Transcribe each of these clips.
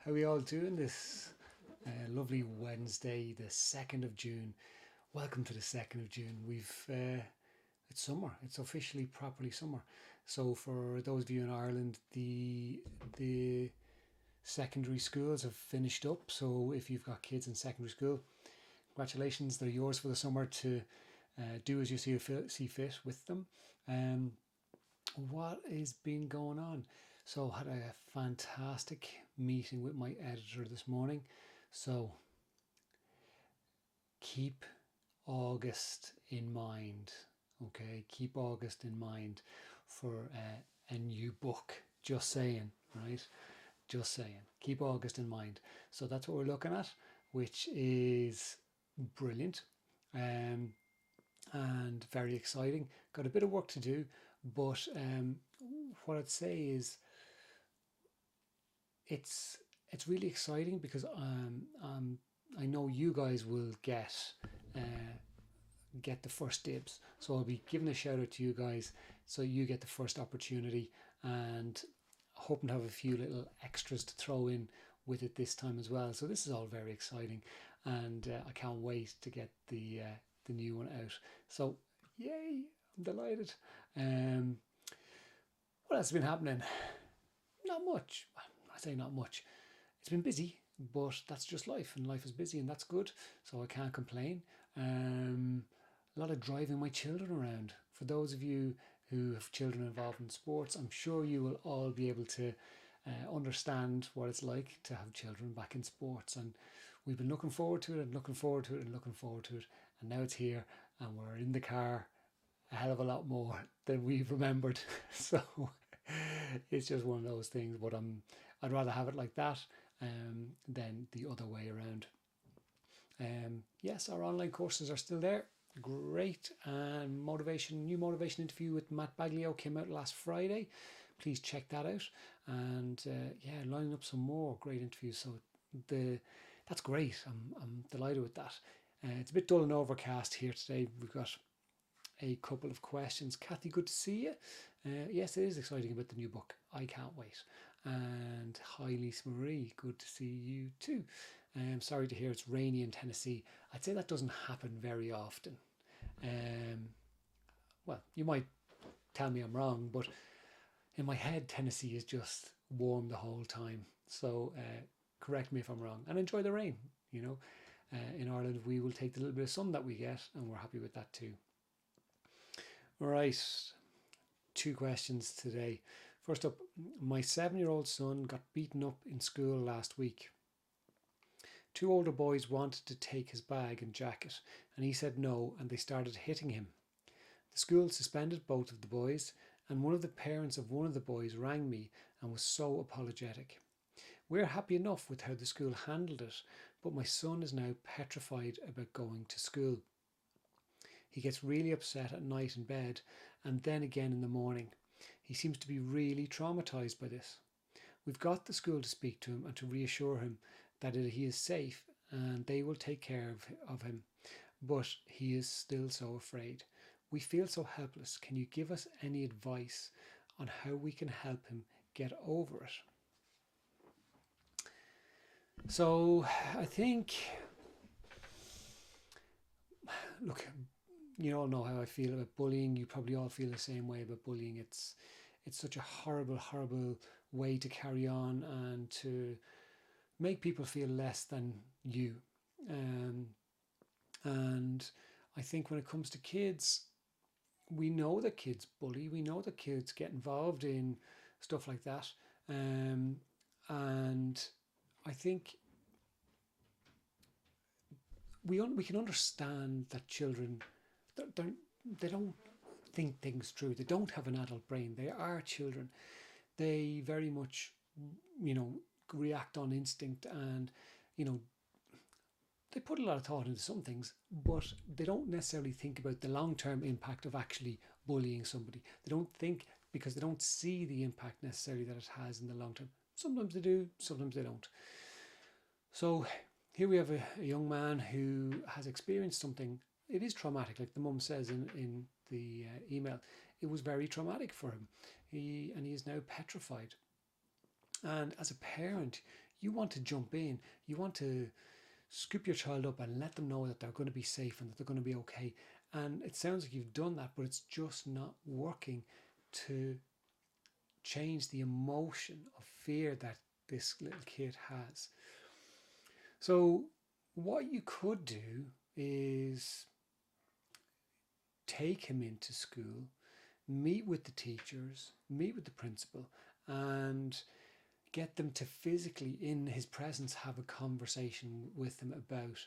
How are we all doing this lovely Wednesday, the 2nd of June? Welcome to the 2nd of June. It's summer. It's officially properly summer. So for those of you in Ireland, the secondary schools have finished up. So if you've got kids in secondary school, congratulations, they're yours for the summer to do as you see fit with them. What has been going on? So I had a fantastic meeting with my editor this morning. So keep August in mind. Okay, keep August in mind for a new book. Just saying, right? Just saying. Keep August in mind. So that's what we're looking at, which is brilliant. And very exciting. Got a bit of work to do, but what I'd say is it's really exciting because I know you guys will get the first dibs. So I'll be giving a shout out to you guys, so you get the first opportunity, and hoping to have a few little extras to throw in with it this time as well. So this is all very exciting, and I can't wait to get the new one out. So yay, I'm delighted. What else has been happening? Not much. I say not much. It's been busy, but that's just life, and life is busy, and that's good. So I can't complain. A lot of driving my children around. For those of you who have children involved in sports, I'm sure you will all be able to understand what it's like to have children back in sports. And we've been looking forward to it and looking forward to it and looking forward to it. And now it's here, and we're in the car a hell of a lot more than we've remembered. So it's just one of those things. But I'd rather have it like that than the other way around. Yes, our online courses are still there. Great. And new motivation interview with Matt Baglio came out last Friday. Please check that out. And lining up some more great interviews. So that's great. I'm delighted with that. It's a bit dull and overcast here today. We've got a couple of questions. Kathy, good to see you. Yes, it is exciting about the new book. I can't wait. And hi, Lisa Marie, good to see you too. Sorry to hear it's rainy in Tennessee. I'd say that doesn't happen very often. Well, you might tell me I'm wrong, but in my head, Tennessee is just warm the whole time. So correct me if I'm wrong, and enjoy the rain. In Ireland, we will take the little bit of sun that we get, and we're happy with that too. All right, 2 questions today. First up, my 7-year-old son got beaten up in school last week. 2 older boys wanted to take his bag and jacket, and he said no, and they started hitting him. The school suspended both of the boys, and one of the parents of one of the boys rang me and was so apologetic. We're happy enough with how the school handled it, but my son is now petrified about going to school. He gets really upset at night in bed, and then again in the morning. He seems to be really traumatized by this. We've got the school to speak to him and to reassure him that he is safe and they will take care of him, but he is still so afraid. We feel so helpless. Can you give us any advice on how we can help him get over it? So I think, look, you all know how I feel about bullying. You probably all feel the same way about bullying. It's such a horrible, horrible way to carry on and to make people feel less than you. And I think when it comes to kids, we know that kids bully. We know that kids get involved in stuff like that. And I think we can understand that children they don't think things through. They don't have an adult brain. They are children. They very much, react on instinct, and they put a lot of thought into some things, but they don't necessarily think about the long-term impact of actually bullying somebody. They don't think, because they don't see the impact necessarily that it has in the long term. Sometimes they do, sometimes they don't. So here we have a young man who has experienced something. It is traumatic, like the mum says in the email. It was very traumatic for him. He is now petrified. And as a parent, you want to jump in. You want to scoop your child up and let them know that they're going to be safe and that they're going to be okay. And it sounds like you've done that, but it's just not working to change the emotion of fear that this little kid has. So what you could do is take him into school, meet with the teachers, meet with the principal, and get them to physically, in his presence, have a conversation with him about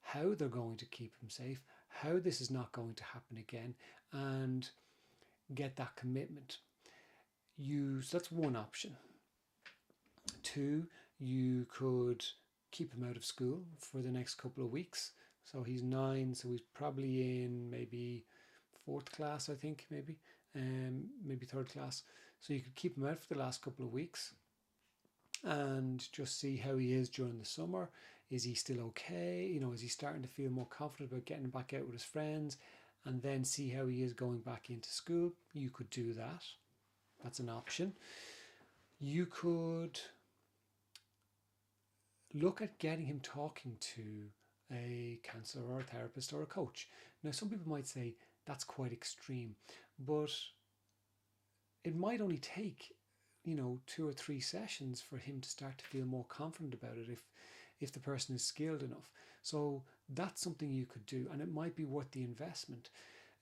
how they're going to keep him safe, how this is not going to happen again, and get that commitment. So that's one option. Two, you could keep him out of school for the next couple of weeks. So he's 9, so he's probably in maybe 4th class, I think, maybe 3rd class. So you could keep him out for the last couple of weeks and just see how he is during the summer. Is he still okay? Is he starting to feel more confident about getting back out with his friends? And then see how he is going back into school. You could do that. That's an option. You could look at getting him talking to a counsellor or a therapist or a coach. Now, some people might say that's quite extreme, but it might only take 2 or 3 sessions for him to start to feel more confident about it if the person is skilled enough. So that's something you could do, and it might be worth the investment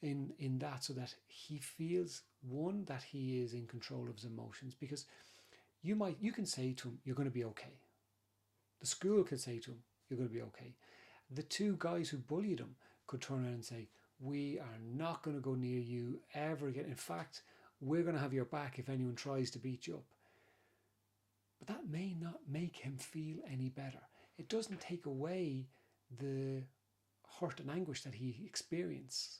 in that, so that he feels, one, that he is in control of his emotions, because you can say to him, you're going to be okay. The school could say to him, you're going to be okay. The 2 guys who bullied him could turn around and say, we are not going to go near you ever again. In fact, we're going to have your back if anyone tries to beat you up. But that may not make him feel any better. It doesn't take away the hurt and anguish that he experiences.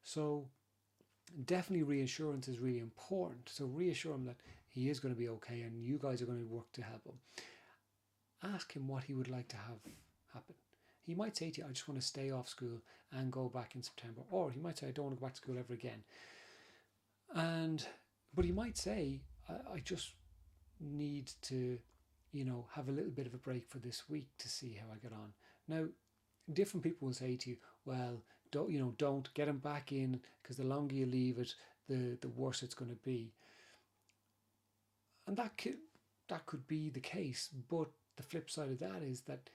So definitely reassurance is really important. So reassure him that he is going to be okay and you guys are going to work to help him. Ask him what he would like to have happen. He might say to you, I just want to stay off school and go back in September. Or he might say, I don't want to go back to school ever again. But he might say, I just need to, have a little bit of a break for this week to see how I get on. Now, different people will say to you, well, don't get him back in, because the longer you leave it, the worse it's going to be. And that could be the case, but the flip side of that is that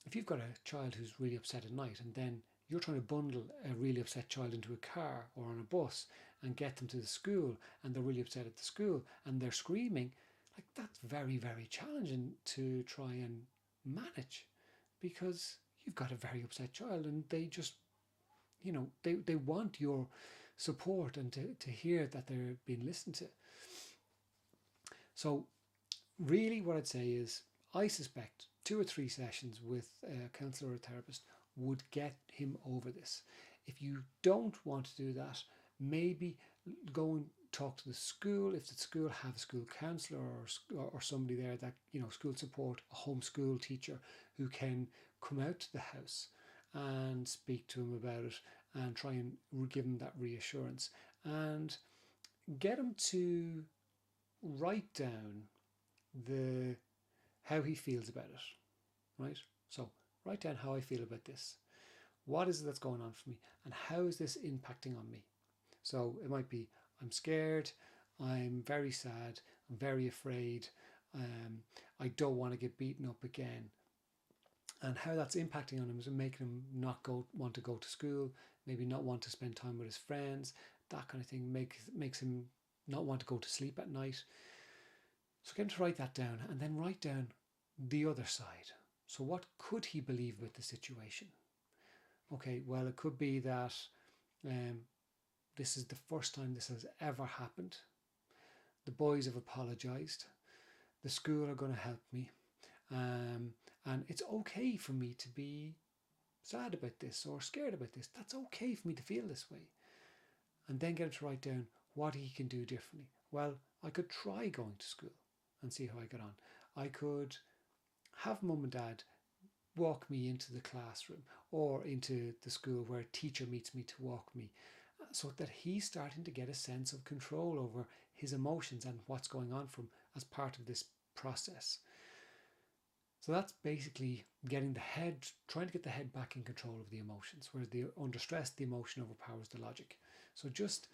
if you've got a child who's really upset at night, and then you're trying to bundle a really upset child into a car or on a bus and get them to the school, and they're really upset at the school and they're screaming, like, that's very, very challenging to try and manage, because you've got a very upset child and they just, they want your support and to hear that they're being listened to. So really what I'd say is, I suspect 2 or 3 sessions with a counsellor or a therapist would get him over this. If you don't want to do that, maybe go and talk to the school. If the school have a school counsellor or somebody there that, school support, a homeschool teacher who can come out to the house and speak to him about it and try and give him that reassurance, and get him to write down how he feels about it, right? So write down how I feel about this. What is it that's going on for me? And how is this impacting on me? So it might be, I'm scared, I'm very sad, I'm very afraid, I don't want to get beaten up again. And how that's impacting on him is making him not want to go to school, maybe not want to spend time with his friends, that kind of thing makes him not want to go to sleep at night. So get him to write that down, and then write down the other side. So what could he believe with the situation? Okay, well, it could be that this is the first time this has ever happened. The boys have apologised. The school are going to help me. And it's okay for me to be sad about this or scared about this. That's okay for me to feel this way. And then get him to write down what he can do differently. Well, I could try going to school and see how I get on. I could have mum and dad walk me into the classroom or into the school where a teacher meets me to walk me, so that he's starting to get a sense of control over his emotions and what's going on from as part of this process. So that's basically trying to get the head back in control of the emotions, where under stress, the emotion overpowers the logic. So just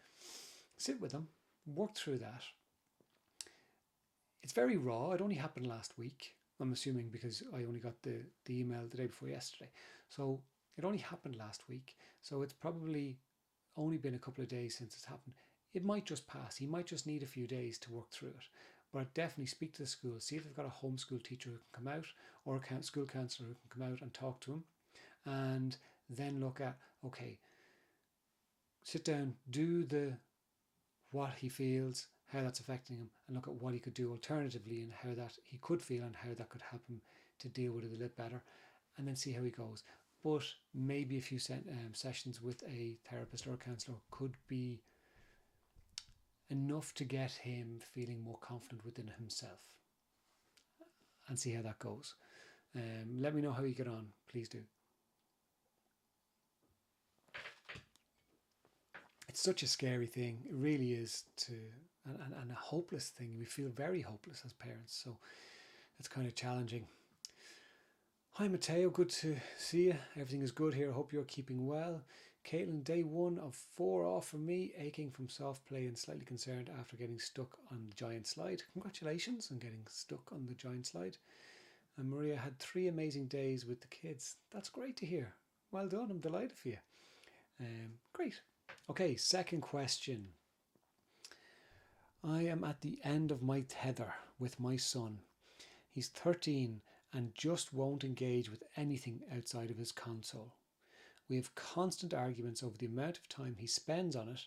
sit with them, work through that. It's very raw. It only happened last week, I'm assuming, because I only got the email the day before yesterday. So it only happened last week. So it's probably only been a couple of days since it's happened. It might just pass. He might just need a few days to work through it. But I'd definitely speak to the school, see if they've got a homeschool teacher who can come out, or a school counsellor who can come out and talk to him, and then look at, okay, sit down, do what he feels, how that's affecting him, and look at what he could do alternatively and how that he could feel and how that could help him to deal with it a little better, and then see how he goes. But maybe a few sessions with a therapist or a counsellor could be enough to get him feeling more confident within himself, and see how that goes. Let me know how you get on, please do. It's such a scary thing, it really is, and a hopeless thing. We feel very hopeless as parents, so it's kind of challenging. Hi Matteo, good to see you. Everything is good here. I hope you're keeping well. Caitlin, day 1 of 4 off for me, aching from soft play and slightly concerned after getting stuck on the giant slide. Congratulations on getting stuck on the giant slide. And Maria had 3 amazing days with the kids. That's great to hear. Well done, I'm delighted for you. Great. Okay, second question. I am at the end of my tether with my son. He's 13 and just won't engage with anything outside of his console. We have constant arguments over the amount of time he spends on it,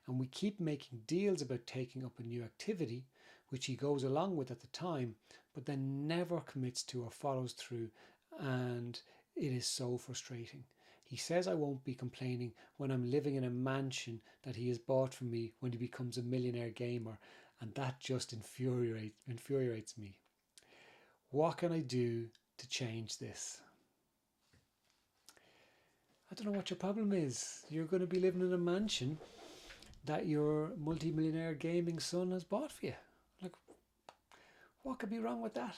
and we keep making deals about taking up a new activity, which he goes along with at the time, but then never commits to or follows through, and it is so frustrating. He says I won't be complaining when I'm living in a mansion that he has bought for me when he becomes a millionaire gamer, and that just infuriates me. What can I do to change this? I don't know what your problem is. You're going to be living in a mansion that your multi-millionaire gaming son has bought for you. Like, what could be wrong with that?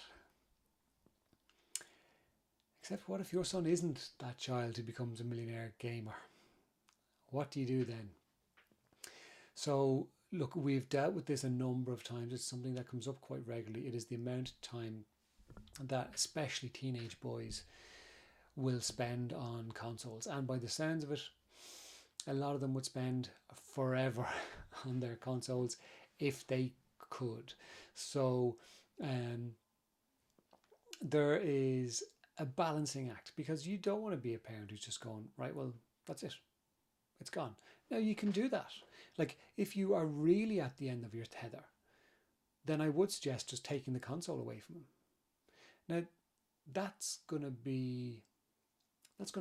Except what if your son isn't that child who becomes a millionaire gamer? What do you do then? So, look, we've dealt with this a number of times. It's something that comes up quite regularly. It is the amount of time that especially teenage boys will spend on consoles. And by the sounds of it, a lot of them would spend forever on their consoles if they could. So there is a balancing act, because you don't want to be a parent who's just going, right, well, that's it. It's gone. Now, you can do that. Like, if you are really at the end of your tether, then I would suggest just taking the console away from him. Now, that's going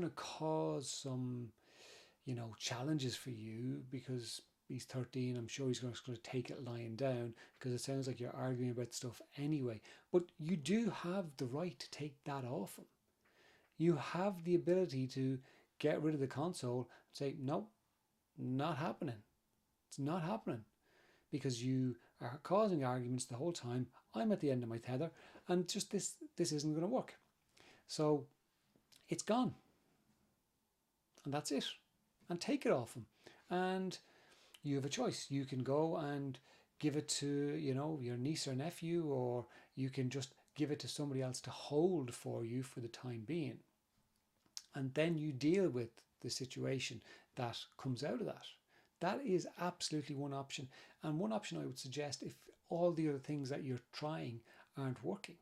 to cause some, challenges for you, because he's 13. I'm sure he's going to take it lying down, because it sounds like you're arguing about stuff anyway. But you do have the right to take that off him. You have the ability to get rid of the console and say, no, not happening. It's not happening, because you are causing arguments the whole time. I'm at the end of my tether, and just this isn't going to work. So it's gone. And that's it. And take it off him. And you have a choice. You can go and give it to, your niece or nephew, or you can just give it to somebody else to hold for you for the time being. And then you deal with the situation that comes out of that. That is absolutely one option. And one option I would suggest if all the other things that you're trying aren't working.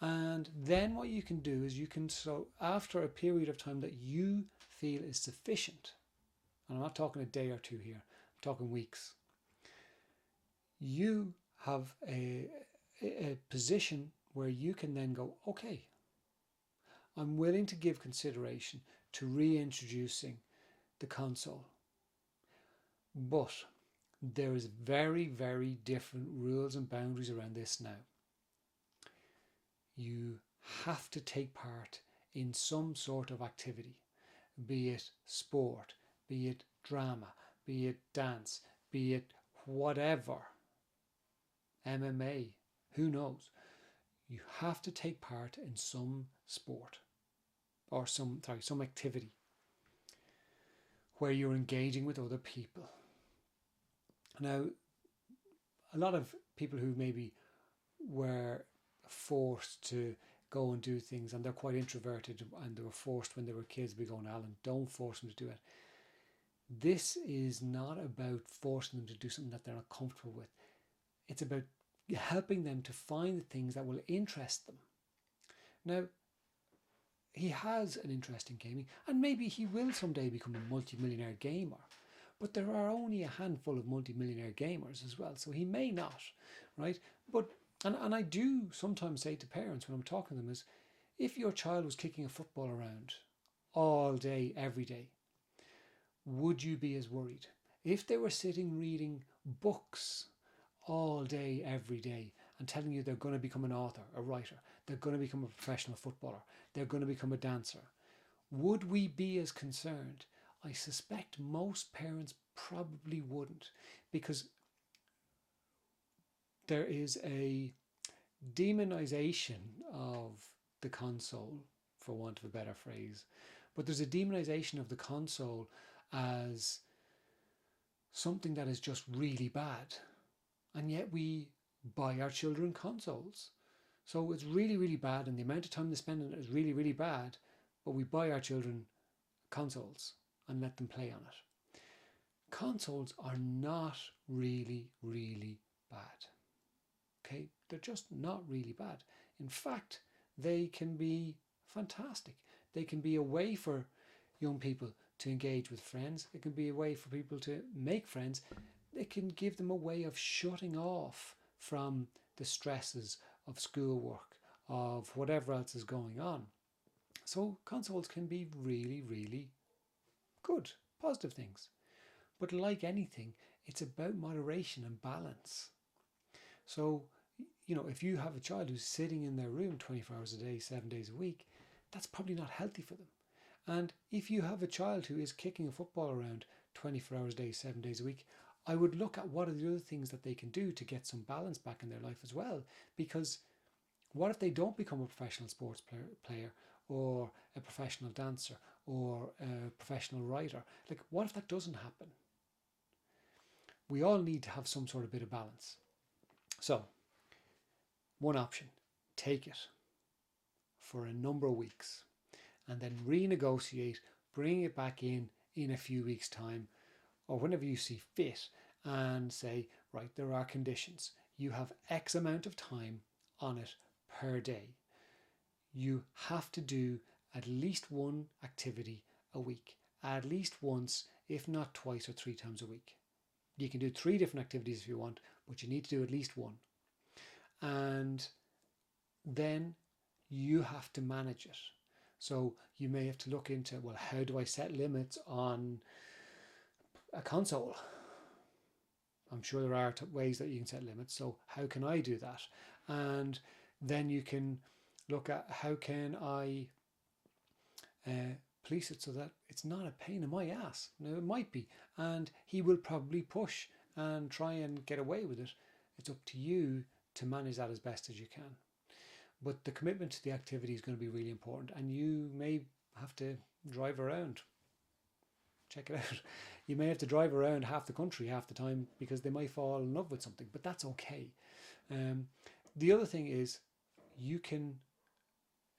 And then what you can do is so after a period of time that you feel is sufficient, and I'm not talking a day or two here, I'm talking weeks, you have a position where you can then go, okay, I'm willing to give consideration to reintroducing the console. But there is very, very different rules and boundaries around this now. You have to take part in some sort of activity, be it sport, be it drama, be it dance, be it whatever, MMA, who knows. you have to take part in some sport or some activity where you're engaging with other people. Now, a lot of people who maybe were forced to go and do things, and they're quite introverted, and they were forced when they were kids, be going, Alan, don't force them to do it. This is not about forcing them to do something that they're not comfortable with. It's about helping them to find the things that will interest them. Now, he has an interest in gaming, and maybe he will someday become a multi-millionaire gamer, but there are only a handful of multi-millionaire gamers as well, so he may not, right? But and I do sometimes say to parents when I'm talking to them is, if your child was kicking a football around all day, every day, would you be as worried? If they were sitting reading books all day, every day, and telling you they're going to become an author, a writer, they're going to become a professional footballer, they're going to become a dancer, would we be as concerned? I suspect most parents probably wouldn't, because there is a demonization of the console, for want of a better phrase, but there's a demonization of the console as something that is just really bad, and yet we buy our children consoles. So it's really, really bad, and the amount of time they spend on it is really, really bad, but we buy our children consoles and let them play on it. Consoles are not really, really bad. Okay, they're just not really bad. In fact, they can be fantastic. They can be a way for young people to engage with friends. It can be a way for people to make friends. It can give them a way of shutting off from the stresses of schoolwork, of whatever else is going on. So consoles can be really, really good, positive things. But like anything, it's about moderation and balance. So, if you have a child who's sitting in their room 24 hours a day, 7 days a week, that's probably not healthy for them. And if you have a child who is kicking a football around 24 hours a day, 7 days a week, I would look at what are the other things that they can do to get some balance back in their life as well. Because what if they don't become a professional sports player or a professional dancer or a professional writer? Like, what if that doesn't happen? We all need to have some sort of bit of balance. So, one option, take it for a number of weeks and then renegotiate, bring it back in a few weeks' time or whenever you see fit, and say, right, there are conditions. You have X amount of time on it per day. You have to do at least one activity a week, at least once, if not twice or 3 times a week. You can do 3 different activities if you want, but you need to do at least one. And then you have to manage it. So you may have to look into, well, how do I set limits on a console? I'm sure there are ways that you can set limits. So how can I do that? And then you can look at how can I police it so that it's not a pain in my ass. Now, it might be, and he will probably push and try and get away with it. It's up to you to manage that as best as you can. But the commitment to the activity is going to be really important, and you may have to drive around. Check it out. You may have to drive around half the country half the time because they might fall in love with something, but that's okay. The other thing is you can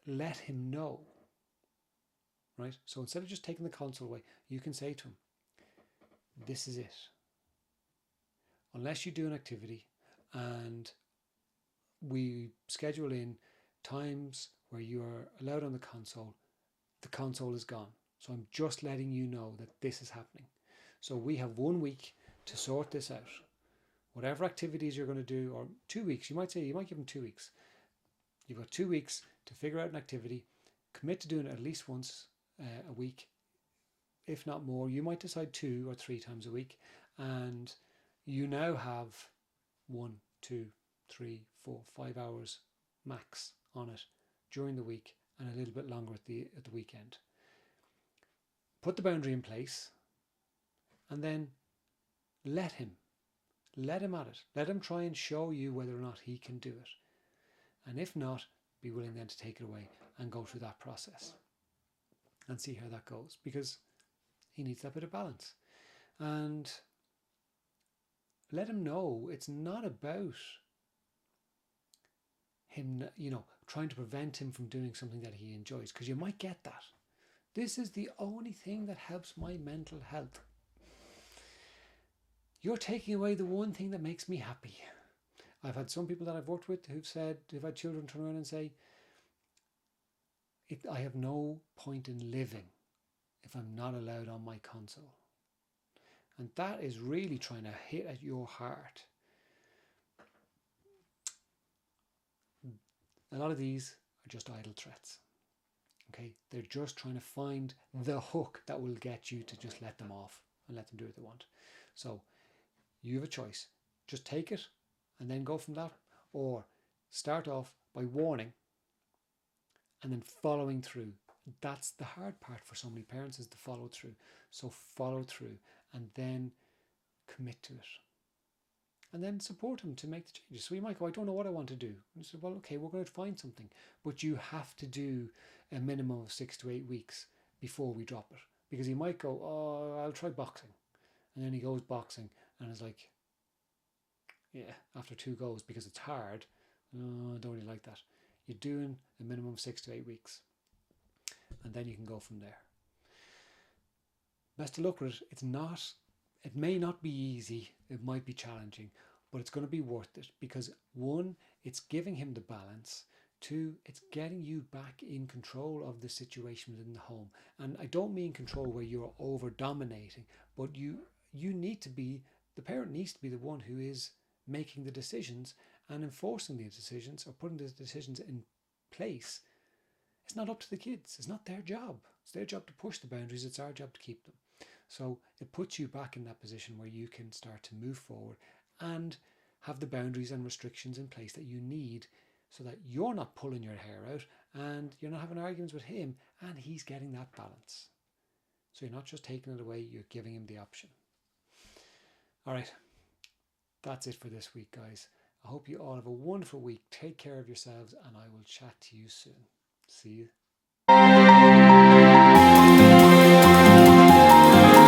let him know, right? So instead of just taking the console away, you can say to him, this is it. Unless you do an activity and we schedule in times where you are allowed on the console is gone. So I'm just letting you know that this is happening. So we have 1 week to sort this out. Whatever activities you're going to do, or 2 weeks, you might give them 2 weeks. You've got 2 weeks to figure out an activity, commit to doing it at least once a week, if not more. You might decide 2 or 3 times a week, and you now have 1, 2, 3, 4, 5 hours max on it during the week, and a little bit longer at the weekend. Put the boundary in place, and then let him at it. Let him try and show you whether or not he can do it. And if not, be willing then to take it away and go through that process and see how that goes, because he needs that bit of balance. And let him know it's not about him, trying to prevent him from doing something that he enjoys, because you might get that. This is the only thing that helps my mental health. You're taking away the one thing that makes me happy. I've had some people that I've worked with who've had children turn around and say, I have no point in living if I'm not allowed on my console. And that is really trying to hit at your heart. A lot of these are just idle threats. Okay, they're just trying to find the hook that will get you to just let them off and let them do what they want. So you have a choice. Just take it and then go from that, or start off by warning and then following through. That's the hard part for so many parents, is to follow through. So follow through and then commit to it. And then support him to make the changes. So you might go, I don't know what I want to do. And you say, well, okay, we're going to find something. But you have to do a minimum of 6 to 8 weeks before we drop it. Because he might go, oh, I'll try boxing. And then he goes boxing and is like, yeah, after 2 goes, because it's hard, oh, I don't really like that. You're doing a minimum of 6 to 8 weeks. And then you can go from there. Best of luck with it. It may not be easy. It might be challenging, but it's going to be worth it, because 1, it's giving him the balance. 2, it's getting you back in control of the situation within the home. And I don't mean control where you're over dominating, but you need to be, the parent needs to be the one who is making the decisions and enforcing the decisions, or putting the decisions in place. It's not up to the kids. It's not their job. It's their job to push the boundaries. It's our job to keep them. So it puts you back in that position where you can start to move forward and have the boundaries and restrictions in place that you need, so that you're not pulling your hair out and you're not having arguments with him, and he's getting that balance. So you're not just taking it away, you're giving him the option. All right, that's it for this week, guys. I hope you all have a wonderful week. Take care of yourselves, and I will chat to you soon. See you.